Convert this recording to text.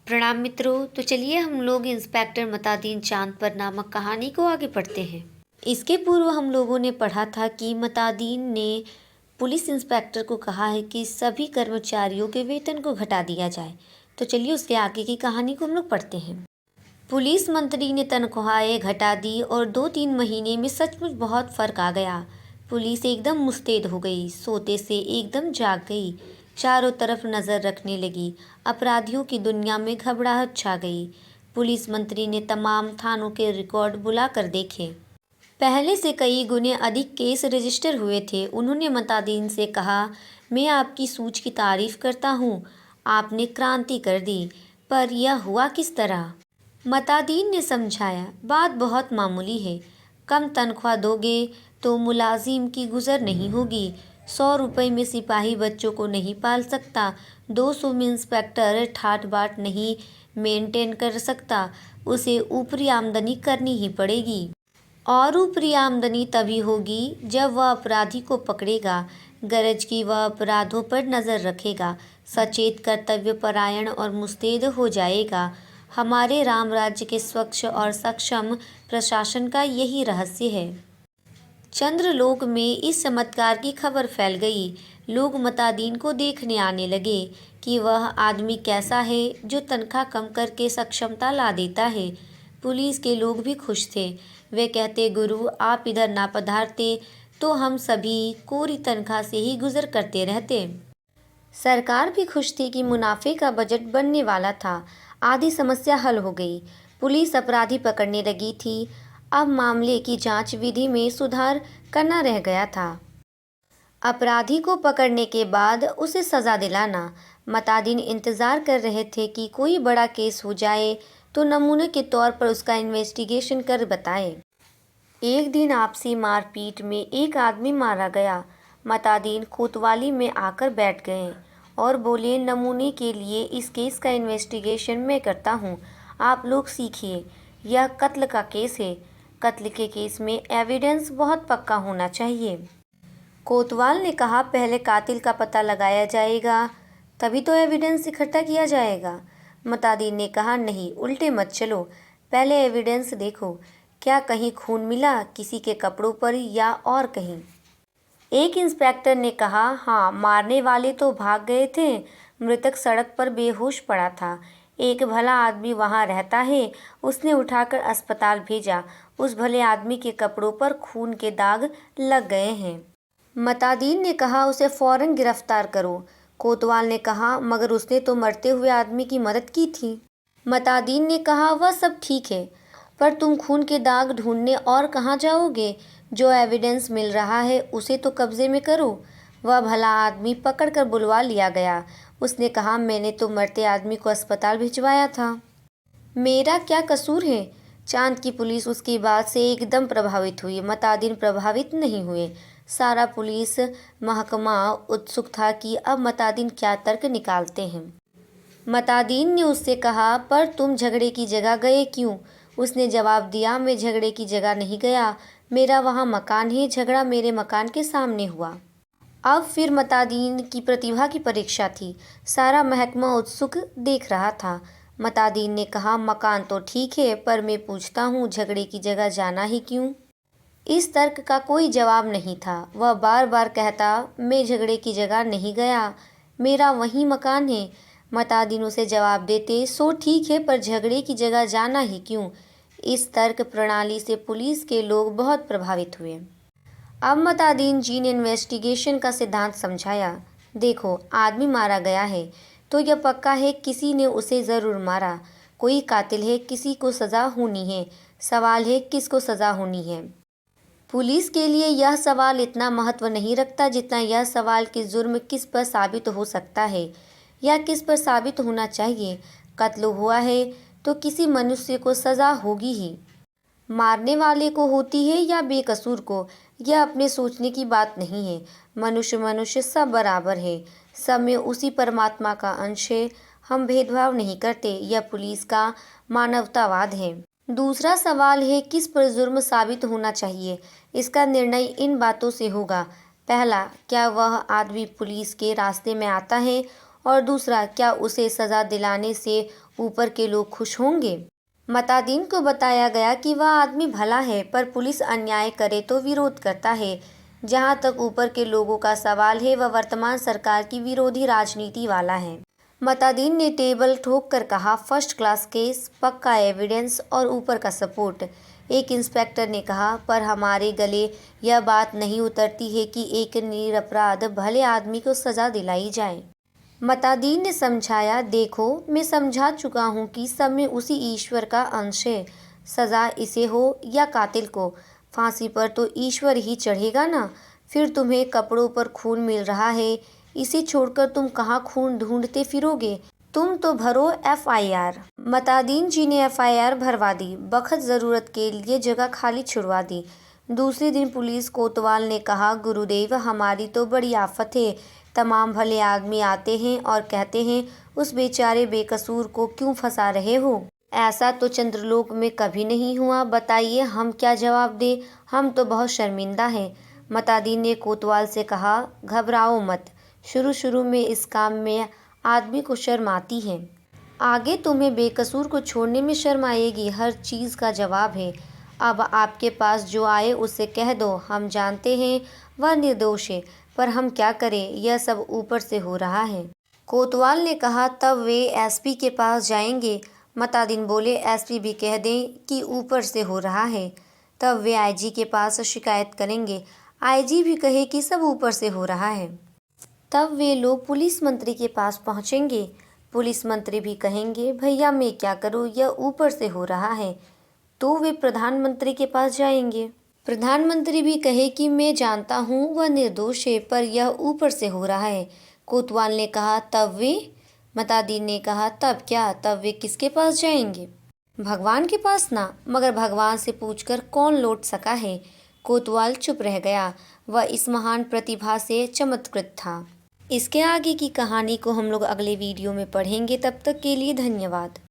प्रणाम मित्रों। तो चलिए हम लोग इंस्पेक्टर मतादीन चांद पर नामक कहानी को आगे पढ़ते हैं। इसके पूर्व हम लोगों ने पढ़ा था कि मतादीन ने पुलिस इंस्पेक्टर को कहा है कि सभी कर्मचारियों के वेतन को घटा दिया जाए। तो चलिए उसके आगे की कहानी को हम लोग पढ़ते हैं। पुलिस मंत्री ने तनख्वाहें घटा दी और 2-3 महीने में सचमुच बहुत फर्क आ गया। पुलिस एकदम मुस्तैद हो गई, सोते से एकदम जाग गई, चारों तरफ नज़र रखने लगी। अपराधियों की दुनिया में घबराहट छा गई। पुलिस मंत्री ने तमाम थानों के रिकॉर्ड बुला कर देखे। पहले से कई गुने अधिक केस रजिस्टर हुए थे। उन्होंने मतादीन से कहा, मैं आपकी सूझ की तारीफ करता हूँ, आपने क्रांति कर दी, पर यह हुआ किस तरह? मतादीन ने समझाया, बात बहुत मामूली है। कम तनख्वाह दोगे तो मुलाजिम की गुजर नहीं होगी। 100 रुपये में सिपाही बच्चों को नहीं पाल सकता, 200 में इंस्पेक्टर ठाट बाट नहीं मेंटेन कर सकता, उसे ऊपरी आमदनी करनी ही पड़ेगी। और ऊपरी आमदनी तभी होगी जब वह अपराधी को पकड़ेगा, गरज की वह अपराधों पर नज़र रखेगा, सचेत कर्तव्यपरायण और मुस्तैद हो जाएगा। हमारे राम राज्य के स्वच्छ और सक्षम प्रशासन का यही रहस्य है। चंद्रलोक में इस चमत्कार की खबर फैल गई। लोग मतादीन को देखने आने लगे कि वह आदमी कैसा है जो तनख्वाह कम करके सक्षमता ला देता है। पुलिस के लोग भी खुश थे। वे कहते, गुरु आप इधर ना पधारते तो हम सभी कोरी तनख्वाह से ही गुजर करते रहते। सरकार भी खुश थी कि मुनाफे का बजट बनने वाला था। आधी समस्या हल हो गई। पुलिस अपराधी पकड़ने लगी थी। अब मामले की जांच विधि में सुधार करना रह गया था। अपराधी को पकड़ने के बाद उसे सज़ा दिलाना। मतादीन इंतज़ार कर रहे थे कि कोई बड़ा केस हो जाए तो नमूने के तौर पर उसका इन्वेस्टिगेशन कर बताए। एक दिन आपसी मारपीट में एक आदमी मारा गया। मतादीन कोतवाली में आकर बैठ गए और बोले, नमूने के लिए इस केस का इन्वेस्टिगेशन मैं करता हूँ, आप लोग सीखिए। यह कत्ल का केस है। कत्ल के केस में एविडेंस बहुत पक्का होना चाहिए। कोतवाल ने कहा, पहले कातिल का पता लगाया जाएगा, तभी तो एविडेंस इकट्ठा किया जाएगा। मतादीन ने कहा, नहीं, उल्टे मत चलो, पहले एविडेंस देखो। क्या कहीं खून मिला, किसी के कपड़ों पर या और कहीं? एक इंस्पेक्टर ने कहा, हाँ, मारने वाले तो भाग गए थे, मृतक सड़क पर बेहोश पड़ा था। एक भला आदमी वहाँ रहता है, उसने उठाकर अस्पताल भेजा। उस भले आदमी के कपड़ों पर खून के दाग लग गए हैं। मतादीन ने कहा, उसे फौरन गिरफ्तार करो। कोतवाल ने कहा, मगर उसने तो मरते हुए आदमी की मदद की थी। मतादीन ने कहा, वह सब ठीक है, पर तुम खून के दाग ढूंढने और कहाँ जाओगे? जो एविडेंस मिल रहा है उसे तो कब्जे में करो। वह भला आदमी पकड़कर बुलवा लिया गया। उसने कहा, मैंने तो मरते आदमी को अस्पताल भिजवाया था, मेरा क्या कसूर है? चांद की पुलिस उसकी बात से एकदम प्रभावित हुई। मतादीन प्रभावित नहीं हुए। सारा पुलिस महकमा उत्सुक था कि अब मतादीन क्या तर्क निकालते हैं। मतादीन ने उससे कहा, पर तुम झगड़े की जगह गए क्यों? उसने जवाब दिया, मैं झगड़े की जगह नहीं गया, मेरा वहाँ मकान है, झगड़ा मेरे मकान के सामने हुआ। अब फिर मतादीन की प्रतिभा की परीक्षा थी। सारा महकमा उत्सुक देख रहा था। मतादीन ने कहा, मकान तो ठीक है, पर मैं पूछता हूँ, झगड़े की जगह जाना ही क्यों? इस तर्क का कोई जवाब नहीं था। वह बार बार कहता, मैं झगड़े की जगह नहीं गया, मेरा वहीं मकान है। मतादीन उसे जवाब देते, सो ठीक है, पर झगड़े की जगह जाना ही क्यों? इस तर्क प्रणाली से पुलिस के लोग बहुत प्रभावित हुए। अब मतादीन जी ने इन्वेस्टिगेशन का सिद्धांत समझाया। देखो, आदमी मारा गया है तो यह पक्का है किसी ने उसे ज़रूर मारा। कोई कातिल है, किसी को सज़ा होनी है। सवाल है, किसको सज़ा होनी है? पुलिस के लिए यह सवाल इतना महत्व नहीं रखता जितना यह सवाल कि जुर्म किस पर साबित हो सकता है या किस पर साबित होना चाहिए। कत्ल हुआ है तो किसी मनुष्य को सज़ा होगी ही। मारने वाले को होती है या बेकसूर को, यह अपने सोचने की बात नहीं है। मनुष्य मनुष्य सब बराबर है, सब में उसी परमात्मा का अंश है। हम भेदभाव नहीं करते, यह पुलिस का मानवतावाद है। दूसरा सवाल है, किस पर जुर्म साबित होना चाहिए? इसका निर्णय इन बातों से होगा। पहला, क्या वह आदमी पुलिस के रास्ते में आता है और दूसरा, क्या उसे सज़ा दिलाने से ऊपर के लोग खुश होंगे? मतादीन को बताया गया कि वह आदमी भला है, पर पुलिस अन्याय करे तो विरोध करता है। जहां तक ऊपर के लोगों का सवाल है, वह वर्तमान सरकार की विरोधी राजनीति वाला है। मतादीन ने टेबल ठोक कर कहा, फर्स्ट क्लास केस, पक्का एविडेंस और ऊपर का सपोर्ट। एक इंस्पेक्टर ने कहा, पर हमारे गले यह बात नहीं उतरती है कि एक निरपराध भले आदमी को सज़ा दिलाई जाए। मतादीन ने समझाया, देखो, मैं समझा चुका हूँ कि सब में उसी ईश्वर का अंश है। सज़ा इसे हो या कातिल को, फांसी पर तो ईश्वर ही चढ़ेगा ना। फिर तुम्हें कपड़ों पर खून मिल रहा है, इसे छोड़कर तुम कहाँ खून ढूंढते फिरोगे? तुम तो भरो FIR। मतादीन जी ने FIR भरवा दी, बखत ज़रूरत के लिए जगह खाली छुड़वा दी। दूसरे दिन पुलिस कोतवाल ने कहा, गुरुदेव, हमारी तो बड़ी आफत है। तमाम भले आदमी आते हैं और कहते हैं, उस बेचारे बेकसूर को क्यों फंसा रहे हो? ऐसा तो चंद्रलोक में कभी नहीं हुआ। बताइए, हम क्या जवाब दें? हम तो बहुत शर्मिंदा हैं। मतादीन ने कोतवाल से कहा, घबराओ मत। शुरू शुरू में इस काम में आदमी को शर्म आती है, आगे तुम्हें बेकसूर को छोड़ने में शर्म आएगी। हर चीज़ का जवाब है। अब आपके पास जो आए उससे कह दो, हम जानते हैं वह निर्दोष है, पर हम क्या करें, यह सब ऊपर से हो रहा है। कोतवाल ने कहा, तब वे SP के पास जाएंगे। मतादीन बोले, SP भी कह दें कि ऊपर से हो रहा है, तब वे IG के पास शिकायत करेंगे। IG भी कहे कि सब ऊपर से हो रहा है, तब वे लोग पुलिस मंत्री के पास पहुंचेंगे। पुलिस मंत्री भी कहेंगे, भैया मैं क्या करूं, यह ऊपर से हो रहा है, तो वे प्रधानमंत्री के पास जाएंगे। प्रधानमंत्री भी कहे कि मैं जानता हूं वह निर्दोष है, पर यह ऊपर से हो रहा है। कोतवाल ने कहा, तब वे? मतादीन ने कहा, तब क्या, तब वे किसके पास जाएंगे? भगवान के पास ना, मगर भगवान से पूछकर कौन लौट सका है? कोतवाल चुप रह गया। वह इस महान प्रतिभा से चमत्कृत था। इसके आगे की कहानी को हम लोग अगले वीडियो में पढ़ेंगे। तब तक के लिए धन्यवाद।